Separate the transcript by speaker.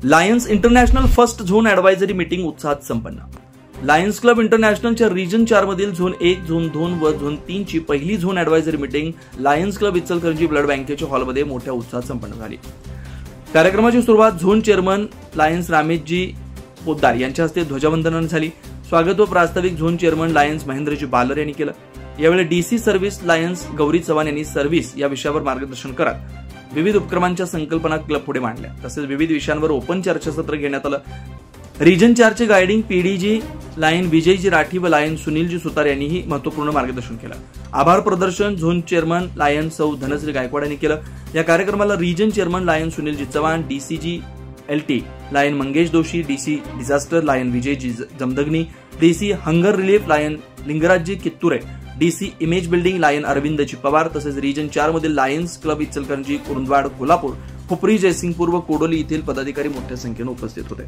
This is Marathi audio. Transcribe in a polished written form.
Speaker 1: Lions International first zone advisory meeting उत्साहात संपन्न. लायन्स क्लब इंटरनॅशनलच्या रिजन 4 मधील झोन 1, झोन 2 व झोन 3 ची पहिली zone advisory meeting Lions club Ichalkaranji blood बँकेच्या हॉलमध्ये मोठ्या उत्साहात संपन्न झाली. कार्यक्रमाची सुरुवात zone chairman Lions Rameshji Poddar यांच्या हस्ते ध्वजवंदनाने झाली. स्वागत व प्रास्ताविक zone chairman Lions Mahendraji Balar यांनी केलं. यावेळी DC service Lions Gauri Chavan यांनी सर्व्हिस या विषयावर मार्गदर्शन करत विविध उपक्रमांच्या संकल्पना क्लब पुढे मांडल्या. तसेच विविध विषयांवर ओपन चर्चासत्र घेण्यात आलं. रिजन 4 चे guiding PDG lion Vijayji Rathi व लायन सुनीलजी सुतार यांनीही महत्वपूर्ण मार्गदर्शन केलं. आभार प्रदर्शन झोन चेअरमन लायन सौ धनश्री गायकवाड यांनी केलं. या कार्यक्रमाला region chairman lion Sunilji Chavan, DCG LT lion Mangesh Doshi, DC disaster lion Vijayji Jamadagni, DC hunger relief lion Lingarajji Kitture, DC image building lion Arvindji Pawar तसेच रिजन 4 मधील लायन्स क्लब इचलकरंजी, कुरुंदवाड, कोल्हापूर, हुपरी, जयसिंगपूर व कोडोली येथील पदाधिकारी मोठ्या संख्येने उपस्थित होते.